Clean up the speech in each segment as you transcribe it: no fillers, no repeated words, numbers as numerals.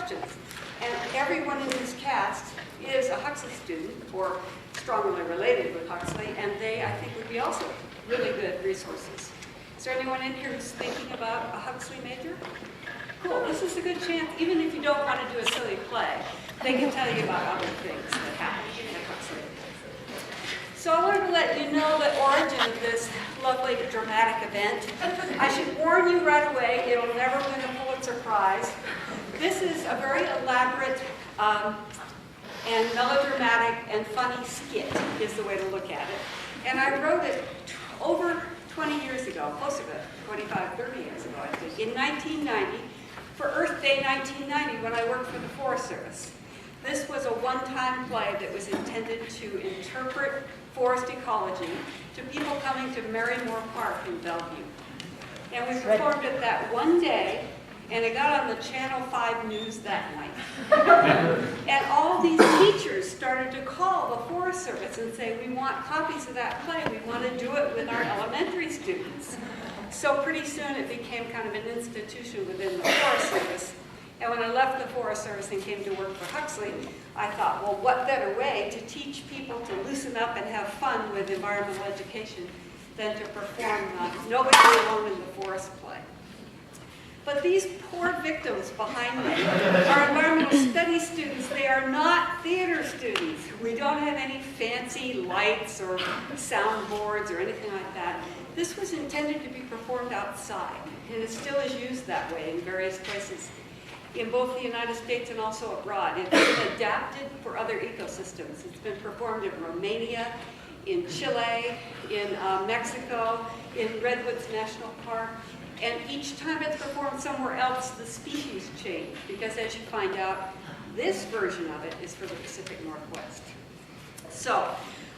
questions. And everyone in this cast is a Huxley student or strongly related with Huxley, and they, I think, would be also really good resources. Is there anyone in here who's thinking about a Huxley major? Cool, this is a good chance, even if you don't want to do a silly play, they can tell you about other things that happen at Huxley. So I wanted to let you know the origin of this lovely dramatic event. I should warn you right away, it'll never win a Pulitzer Prize. This is a very elaborate and melodramatic and funny skit, is the way to look at it. And I wrote it over 20 years ago, close to it, 25, 30 years ago, I think, in 1990, for Earth Day 1990, when I worked for the Forest Service. This was a one-time play that was intended to interpret forest ecology to people coming to Merrymore Park in Bellevue. And we performed it that one day, and it got on the Channel 5 news that night. And all these teachers started to call the Forest Service and say, we want copies of that play. We want to do it with our elementary students. So pretty soon it became kind of an institution within the Forest Service. And when I left the Forest Service and came to work for Huxley, I thought, well, what better way to teach people to loosen up and have fun with environmental education than to perform Nobody Alone in the Forest play. But these poor victims behind me are environmental studies students. They are not theater students. We don't have any fancy lights or soundboards or anything like that. This was intended to be performed outside, and it still is used that way in various places in both the United States and also abroad. It's been adapted for other ecosystems. It's been performed in Romania, in Chile, in Mexico, in Redwoods National Park. And each time it's performed somewhere else, the species change, because as you find out, this version of it is for the Pacific Northwest. So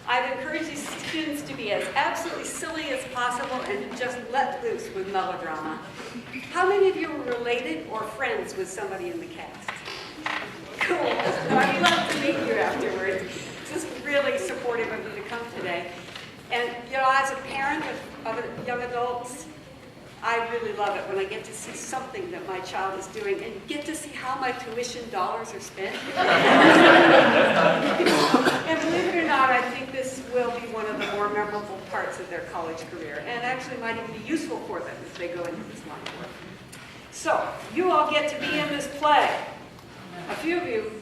I've encouraged these students to be as absolutely silly as possible and to just let loose with melodrama. How many of you are related or friends with somebody in the cast? Cool. I'd love to meet you afterwards. Just really supportive of you to come today. And you know, as a parent of young adults, I really love it when I get to see something that my child is doing and get to see how my tuition dollars are spent. And believe it or not, I think this will be one of the more memorable parts of their college career, and actually might even be useful for them as they go into this line of work. So, you all get to be in this play. A few of you,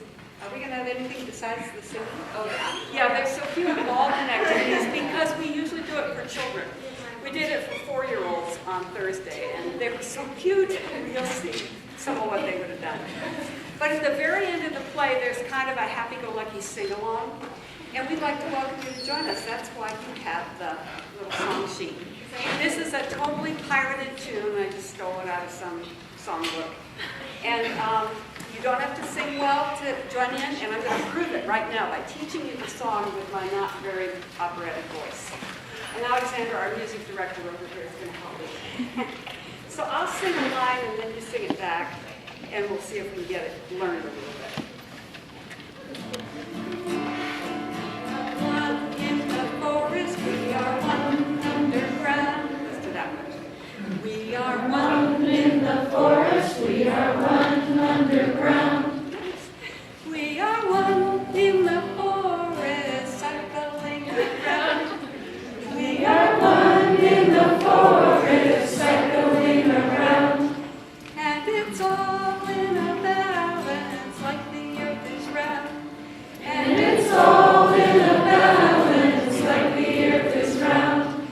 are we going to have anything besides the singing? Oh, yeah, there's so few involved in activities because we usually do it for children. We did it for 4-year-olds on Thursday, and they were so cute, and you'll see some of what they would have done. But at the very end of the play, there's kind of a happy-go-lucky sing-along, and we'd like to welcome you to join us. That's why we have the little song sheet. This is a totally pirated tune. I just stole it out of some songbook. And you don't have to sing well to join in, and I'm going to prove it right now by teaching you the song with my not very operatic voice. And Alexander, our music director over here, is going to help me. So I'll sing a line and then you sing it back, and we'll see if we can get it, learn it a little bit. One in the forest, we are one underground. Let's do that one. We are one in the forest, we are one underground. We are one in the forest, cycling around. We are one in the forest, cycling around. And it's all in a balance, like the earth is round. And it's all in a balance, like the earth is round.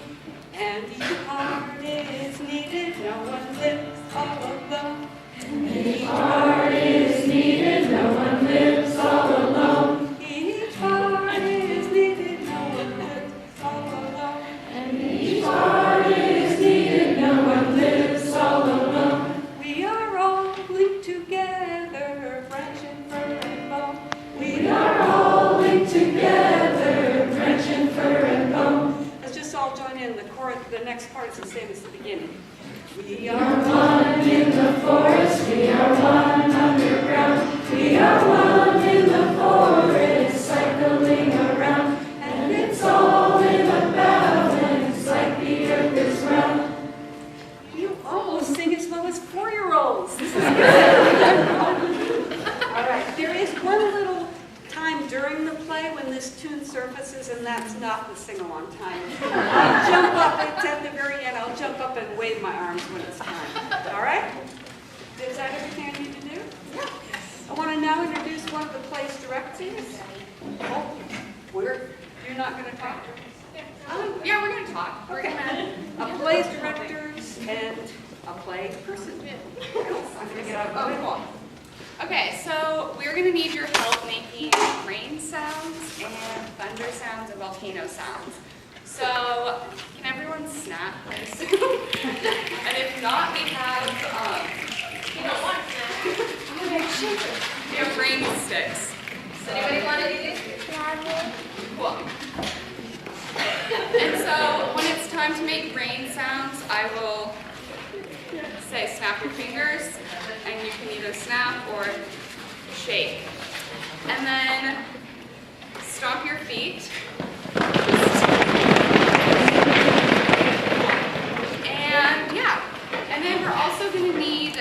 And each part is needed, no one lives all alone. And each part is needed, no one lives all alone. Each part is needed, no one lives all alone. And each part is needed, no one lives all alone. We are all linked together, branch and fur and bone. We are all linked together, branch and fur and bone. Let's just all join in. The chorus, the next part is the same as the beginning. We are one in the forest, we are one underground. We are one in the forest, cycling around. And it's all in a balance, like the earth is round. You almost sing as well as 4-year-olds. This is good. tuned surfaces, and that's not the sing-along time. I'll jump up, it's at the very end, I'll jump up and wave my arms when it's time. All right? Is that everything I need to do? Yeah. I want to now introduce one of the play's directors. Oh, you're not going to talk? Yeah, we're going to talk. Okay. A play's directors and a play person. I'm going to get out of the way. Okay, so we're going to need your help making rain sounds and thunder sounds and volcano sounds. So, can everyone snap, I assume? And if not, we have, you don't want to. We have rain sticks. Does anybody want to do this? Cool. And so, when it's time to make rain sounds, I will say snap your fingers, and you can either snap or shake. And then stomp your feet. And yeah, and then we're also going to need,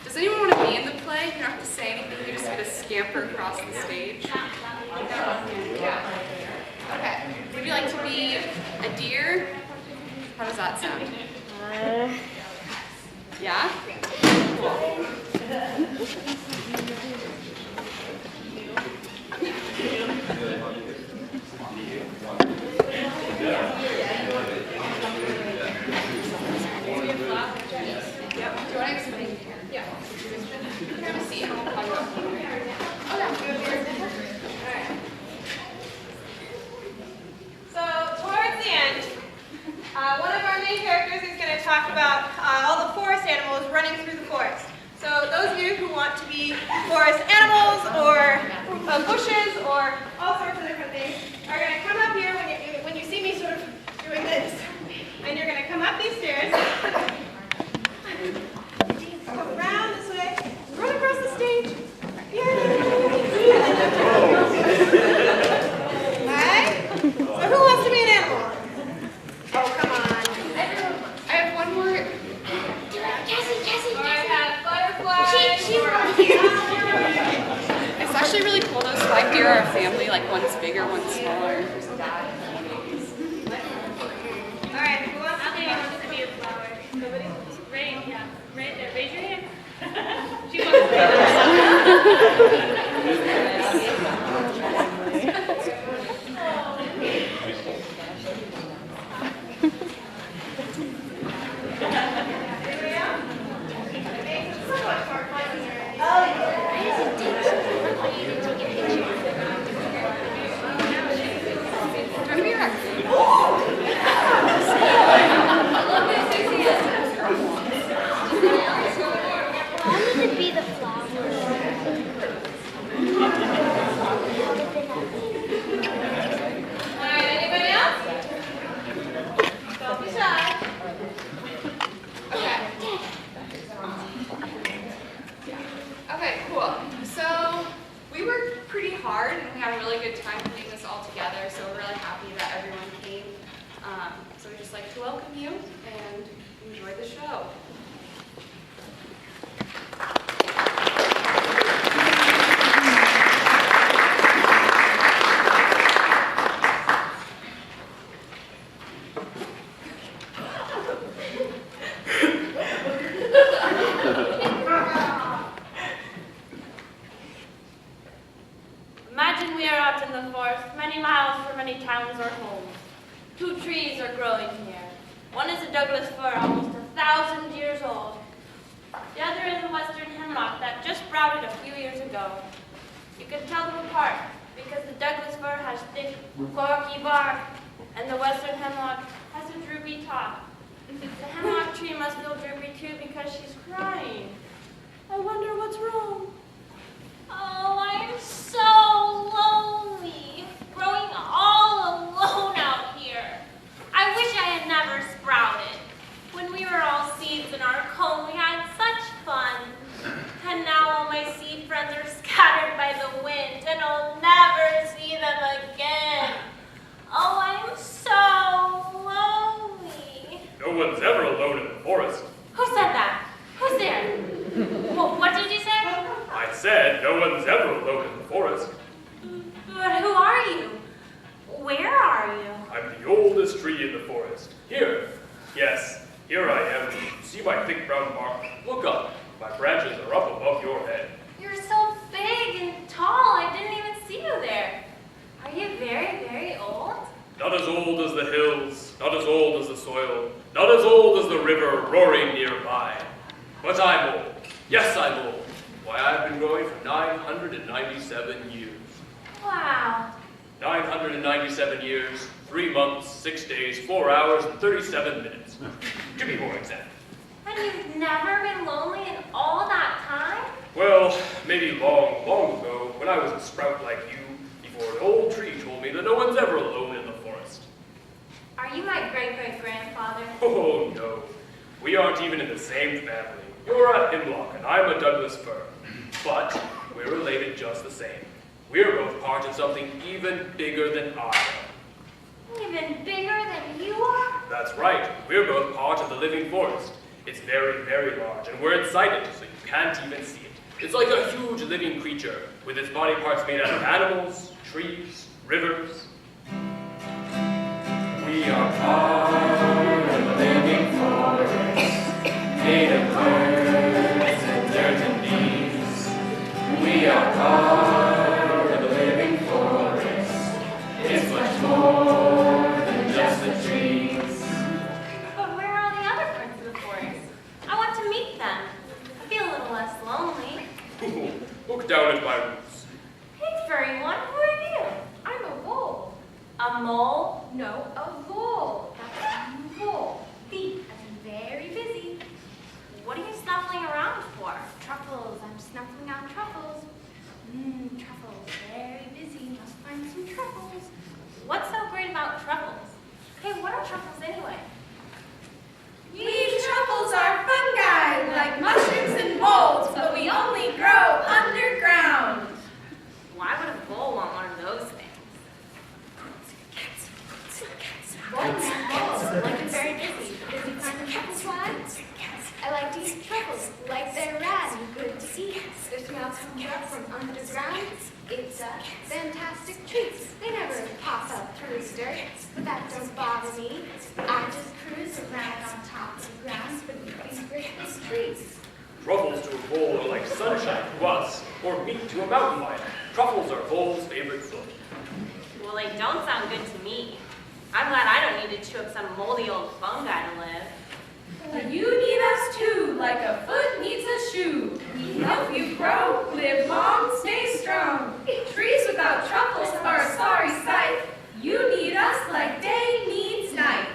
does anyone want to be in the play? You don't have to say anything, you're just going to scamper across the stage. Yeah. Okay, would you like to be a deer? How does that sound? Yeah? Cool. Do you want to explain here? Yeah. Have a seat and we'll talk about it. Oh, yeah. Alright. So, towards the end, one of our main characters is going to talk about all the forest animals running through the forest. So those of you who want to be forest animals or bushes or all sorts of different things are going to come up here when you see me sort of doing this. And you're going to come up these stairs, come around this way, run across the stage. Alright? So who wants to be an animal? Oh, come on. I have one more. Cassie. Or I have butterflies. It's actually really cool. Those 5 deer are a family. Like one's bigger, one's smaller. Alright, who wants to be a flower? Nobody? Rain, yeah. Raise your hand. She wants to be a Okay, cool. So we worked pretty hard and we had a really good time putting this all together, so we're really happy that everyone came. So we'd just like to welcome you and enjoy the show. Imagine we are out in the forest, many miles from any towns or homes. 2 trees are growing here. One is a Douglas Fir, almost 1,000 years old. The other is a western hemlock that just sprouted a few years ago. You can tell them apart because the Douglas Fir has thick, corky bark, and the western hemlock has a droopy top. The hemlock tree must feel droopy too because she's crying. I wonder what's wrong. Oh, I'm so lonely, growing all alone out here. I wish I had never sprouted. When we were all seeds in our cone, we had such fun. And now all my seed friends are scattered by the wind, and I'll never see them again. Oh, I'm so lonely. No one's ever alone in the forest. Who said that? Who's there? What did you say? I said no one's ever alone in the forest. But But who are you? Where are you? I'm the oldest tree in the forest. Here. Yes, here I am. See my thick brown bark? Look up. My branches are up above your head. You're so big and tall, I didn't even see you there. Are you very, very old? Not as old as the hills, not as old as the soil, not as old as the river roaring nearby. But I'm old. Yes, I'm old. Why, I've been growing for 997 years. Wow. 997 years, 3 months, 6 days, 4 hours, and 37 minutes. To be more exact. And you've never been lonely in all that time? Well, maybe long, long ago, when I was a sprout like you, before an old tree told me that no one's ever alone in the forest. Are you my great-great-grandfather? Oh, no. We aren't even in the same family. You're a Hemlock, and I'm a Douglas Fir. But we're related just the same. We're both part of something even bigger than I am. Even bigger than you are? That's right. We're both part of the living forest. It's very, very large, and we're inside it, so you can't even see it. It's like a huge living creature, with its body parts made out of animals, trees, rivers. We are part of the living forest, made of birds and dirt and leaves. We are part of the living forest. It's much more than just the trees. But where are all the other parts of the forest? I want to meet them. I feel a little less lonely. Look down at my roots. Hey, furry one, who are you? I'm a vole. A mole? No, a vole. That's a vole. V as in very busy. What are you snuffling around for? Truffles. I'm snuffling out truffles. Truffles. Very busy. Must find some truffles. What's so great about truffles? Hey, what are truffles anyway? We truffles are fungi, like mushrooms and molds, but we only grow underground. Why would a vole want one of those things? Voles, like it's very busy. Busy finding truffles, why? I like to eat truffles, like they're rad and good to eat. Their smell comes up from underground. It's a fantastic treat. They never pop up through the dirt, but that don't bother me. I just cruise around on top of the ground beneath these great big trees. Truffles to a vole are like sunshine to us, or meat to a mountain lion. Truffles are vole's favorite food. Well, they don't sound good to me. I'm glad I don't need to chew up some moldy old fungi to live. You need us too, like a foot needs a shoe. We help you grow, live long, stay strong. Trees without truffles are a sorry sight. You need us like day needs night.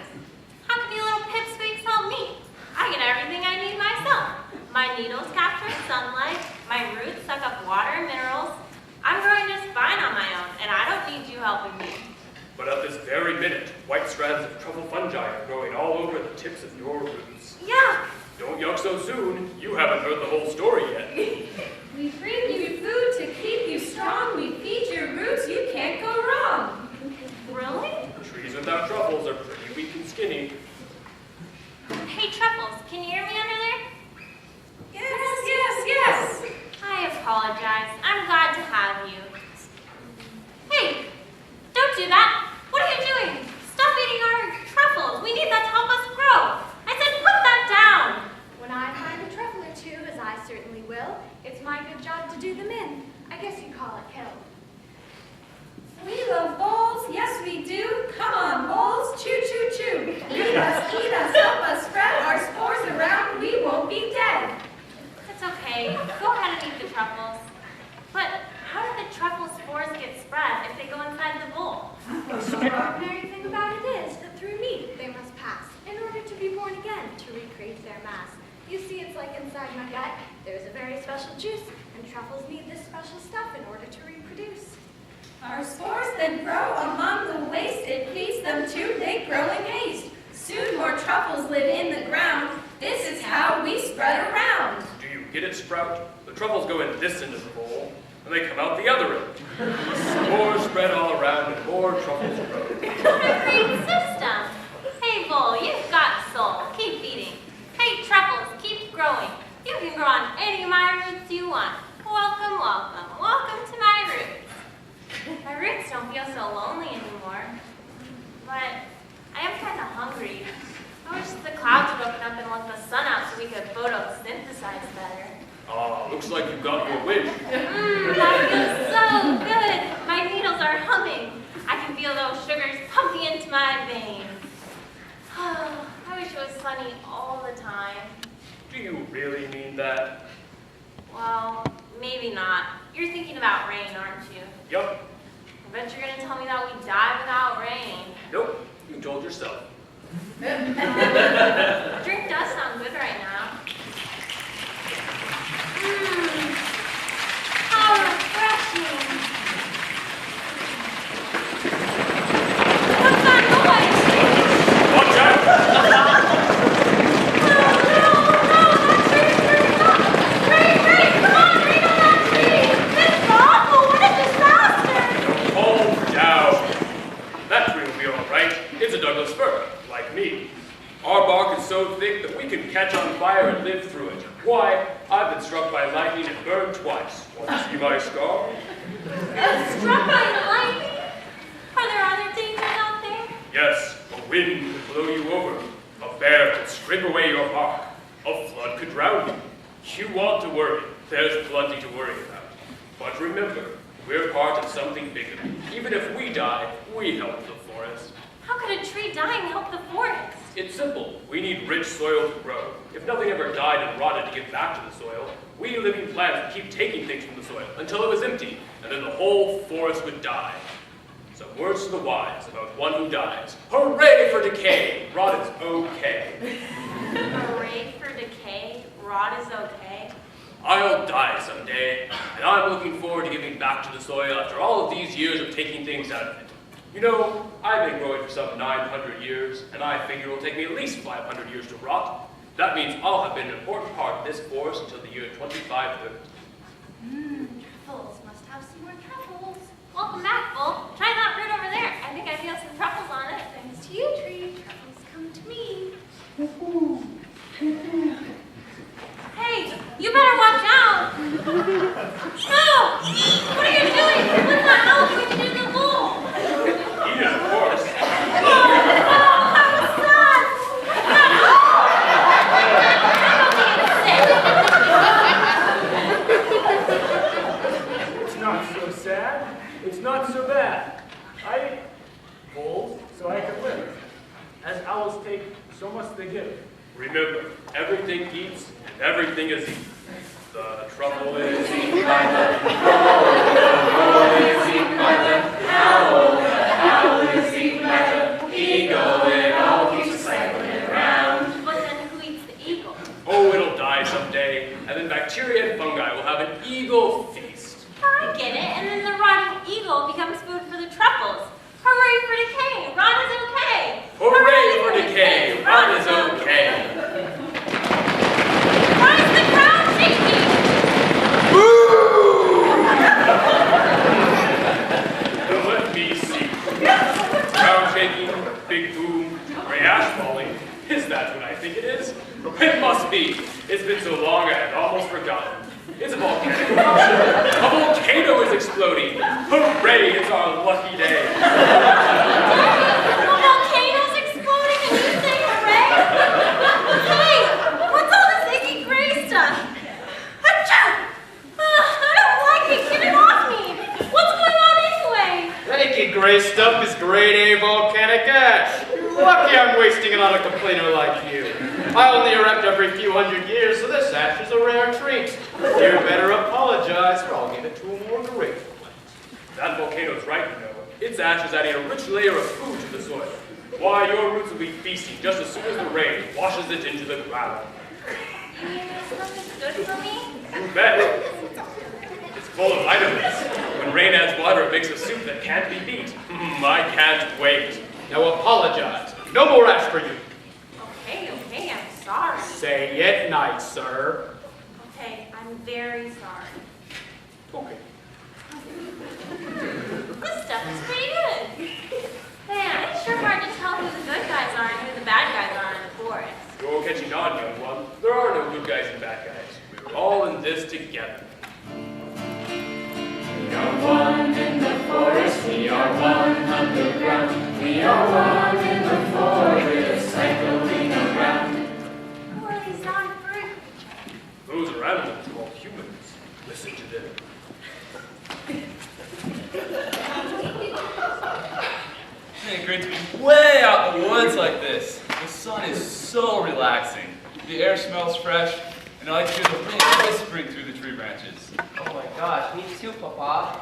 How can you little pipsqueaks help me? I get everything I need myself. My needles capture sunlight, my roots suck up water and minerals. I'm growing just fine on my own, and I don't need you helping me. But at this very minute, white strands of truffle fungi are growing all over the tips of your roots. Yeah. Don't yuck so soon. You haven't heard the whole story yet. We bring you food to keep you strong. We feed your roots, you can't go wrong. Really? Trees without truffles are pretty weak and skinny. Hey, Truffles, can you hear me under there? Yes. I apologize. I'm glad to have you. Hey, don't do that. What are you doing? Stop eating our truffles. We need that to help us grow. I said put that down. When I find a truffle or two, as I certainly will, it's my good job to do them in. I guess you call it kill. We love bowls, yes we do. Come on, bowls, chew, chew, chew. Eat us, help us spread our spores around. We won't be dead. It's okay. Go ahead and eat the truffles. But how do the truffle spores get spread if they go inside the bowl? The extraordinary thing about it is that through me they must pass in order to be born again, to recreate their mass. You see, it's like inside my gut, there's a very special juice, and truffles need this special stuff in order to reproduce. Our spores then grow among the waste. It feeds them too, they grow in haste. Soon more truffles live in the ground. This is how we spread around. Do you get it, Sprout? The truffles go in this end of the bowl, and they come out the other end. More spread all around, and more truffles grow. What a great system. Hey, Vole, you've got soul. Keep eating. Hey, Truffles, keep growing. You can grow on any of my roots you want. Welcome, welcome, welcome to my roots. My roots up and let the sun out so we could photosynthesize better. Ah, looks like you got your wish. That feels so good. My needles are humming. I can feel those sugars pumping into my veins. I wish it was sunny all the time. Do you really mean that? Well, maybe not. You're thinking about rain, aren't you? Yup. I bet you're gonna tell me that we die without rain. Nope. You told yourself. The drink does sound good right now. How refreshing. What's that noise? Watch out! No, that tree's burning up. Rain, come on, rain on that tree. This is awful, what a disaster. Calm down. That tree will be all right. It's a Douglas Fir, like me. Our bark is so thick that we can catch on fire and live through it. Why, I've been struck by lightning and burned twice. Want to see my scar? Struck by lightning? Are there other dangers out there? Yes, a wind could blow you over. A bear could scrape away your bark. A flood could drown you. You want to worry. There's plenty to worry about. But remember, we're part of something bigger. Even if we die, we help the forest. How could a tree dying help the forest? It's simple. We need rich soil to grow. If nothing ever died and rotted to give back to the soil, we living plants would keep taking things from the soil until it was empty, and then the whole forest would die. Some words to the wise about one who dies. Hooray for decay! Rot is okay. Hooray for decay? Rot is okay? I'll die someday, and I'm looking forward to giving back to the soil after all of these years of taking things out of it. You know, I've been growing for some 900 years, and I figure it'll take me at least 500 years to rot. That means I'll have been an important part of this forest until the year 2530. Truffles. Must have some more truffles. Welcome back, Bull. Try that root over there. I think I feel some truffles on it. Thanks to you, tree. Truffles come to me. Hey, you better watch out. No! What are you doing? What's that owl going to do to the bull? Eat it, of course. It's not so sad. It's not so bad. I eat voles so I can live. As owls take, so must they give. Remember, everything eats and everything is eaten. The trouble is eaten by the vole is eaten by the owl is eaten by the eagle. It all keeps cycling around. But then who eats the eagle? Oh, it'll die someday, and then bacteria and fungi will have an eagle feast. I get it. And then the rotting eagle becomes food for the truffles. Hooray for decay! Rot is okay! Hooray for decay! Rot is okay! Why is the ground shaking? Let me see. Ground shaking, big boom, gray ash falling. Is that what I think it is? It must be. It's been so long I had almost forgotten. It's a volcanic eruption. A volcano is exploding. Hooray, it's our lucky day. The volcano's exploding and you say hooray? Hey, what's all this icky gray stuff? Achoo! I don't like it. Get it off me. What's going on anyway? Icky gray stuff is grade A volcanic ash. Lucky I'm wasting it on a complainer like you. I only erupt every few hundred years, so this ash is a rare treat. You better apologize, or I'll give it to a more grateful one. That volcano's right, you know. Its ash is adding a rich layer of food to the soil. Why, your roots will be feasting just as soon as the rain washes it into the ground. Is something good for me? You bet. It's full of vitamins. When rain adds water, it makes a soup that can't be beat. I can't wait. Now apologize. No more ash for you. Okay, I'm sorry. Say it nice, sir. Okay, I'm very sorry. Okay. This stuff is pretty good. Man, it's sure hard to tell who the good guys are and who the bad guys are in the forest. You're catching on, young one. There are no good guys and bad guys. We're all in this together. We are one in the forest, we are one underground. We are one in the forest, cycling around. animals called humans. Listen to them. Isn't it great to be way out in the woods like this? The sun is so relaxing. The air smells fresh, and I like to hear the wind whispering through the tree branches. Oh my gosh, me too, Papa.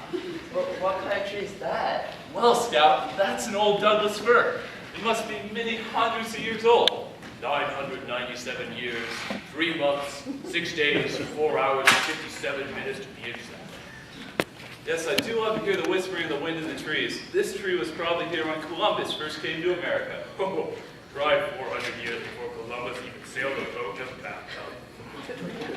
But what kind of tree is that? Well, Scout, that's an old Douglas Fir. It must be many hundreds of years old. 997 years, 3 months, 6 days, 4 hours, 57 minutes to be exact. Yes, I do love to hear the whispering of the wind in the trees. This tree was probably here when Columbus first came to America. Oh, try 400 years before Columbus even sailed a boat in a bathtub.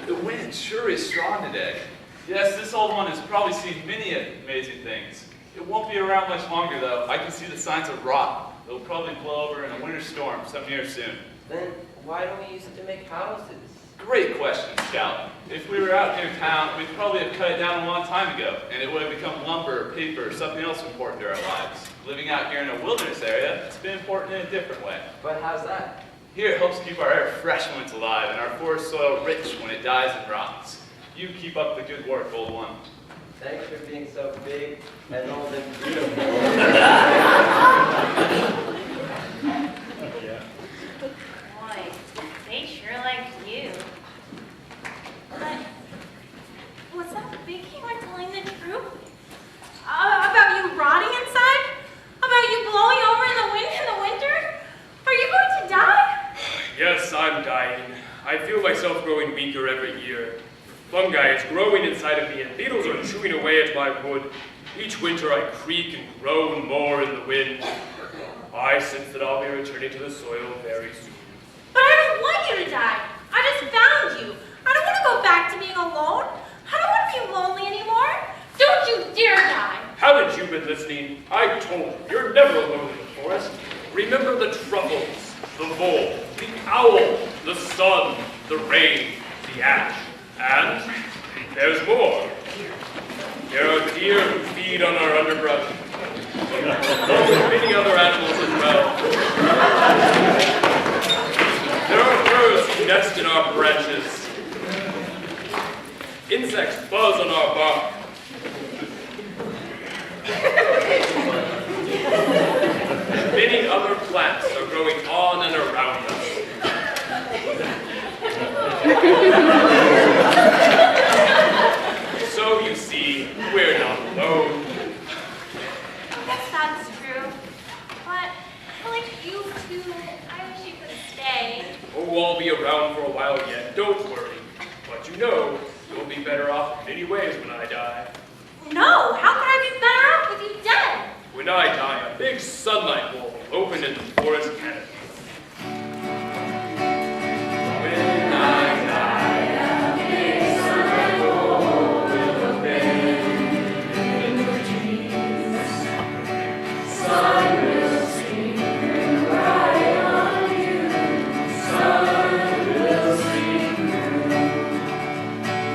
The wind sure is strong today. Yes, this old one has probably seen many amazing things. It won't be around much longer, though. I can see the signs of rot. It'll probably blow over in a winter storm some year soon. Then why don't we use it to make houses? Great question, Scout. If we were out near town, we'd probably have cut it down a long time ago, and it would have become lumber, paper, or something else important to our lives. Living out here in a wilderness area, it's been important in a different way. But how's that? Here, it helps keep our air fresh when it's alive, and our forest soil rich when it dies and rots. You keep up the good work, old one. Thanks for being so big and old and beautiful. Boy, they sure like you. But was that Vicky were telling the truth? About you rotting inside? About you blowing over in the wind in the winter? Are you going to die? Yes, I'm dying. I feel myself growing weaker every year. Fungi is growing inside of me, and beetles are chewing away at my wood. Each winter I creak and groan more in the wind. I sense that I'll be returning to the soil very soon. But I don't want you to die. I just found you. I don't want to go back to being alone. I don't want to be lonely anymore. Don't you dare die. Haven't you been listening? I told you, you're never alone in the forest. Remember the truffles, the vole, the owl, the sun, the rain, the ash. And there's more. There are deer who feed on our underbrush. And many other animals as well. There are birds who nest in our branches. Insects buzz on our bark. And many other plants are growing on and around us. So you see, we're not alone. I guess that's true. But like you two, I wish you could stay. Oh, I'll be around for a while yet, don't worry. But you know, you'll be better off in many ways when I die. No, how could I be better off with you dead? When I die, a big sunlight will open in the forest canopy. When I die, a big sunlight will open in the trees. Sun will sing and cry on you. Sun will sing through.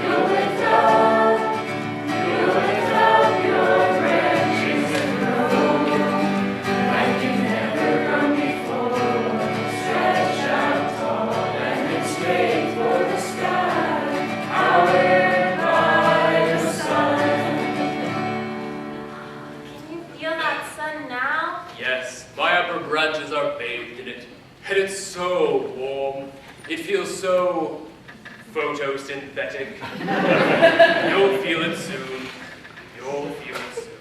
You'll lift up your branches and grow like you've never grown before. Stretch out tall and then straight for the sky, powered by the sun. Can you feel that sun now? Yes, my upper branches are bathed in it, and it's so warm. It feels so photosynthetic. You'll feel it soon. You'll feel it soon.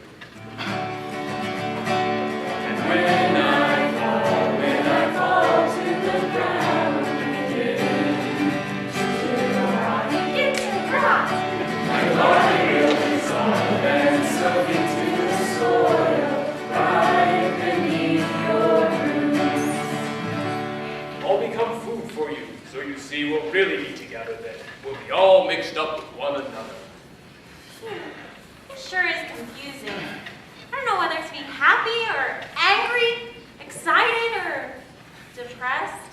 And when I fall to the ground again, Get to rot! my body will dissolve and soak into the soil right beneath your roots. I'll become food for you, so you see we'll really be together then. We'll be all mixed up with one another. It sure is confusing. I don't know whether to be happy or angry, excited or depressed.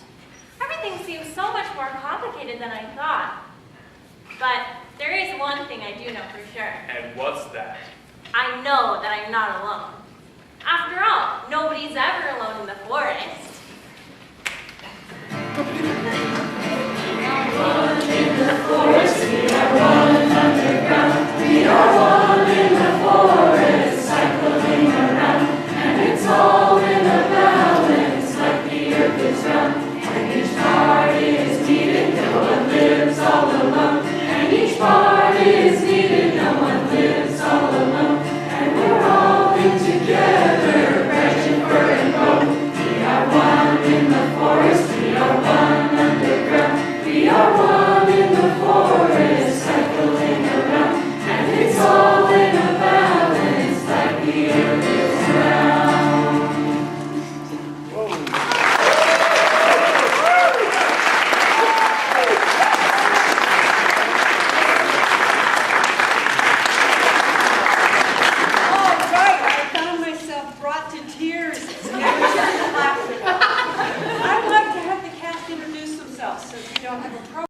Everything seems so much more complicated than I thought. But there is one thing I do know for sure. And what's that? I know that I'm not alone. After all, nobody's ever alone in the forest. In the forest brought to tears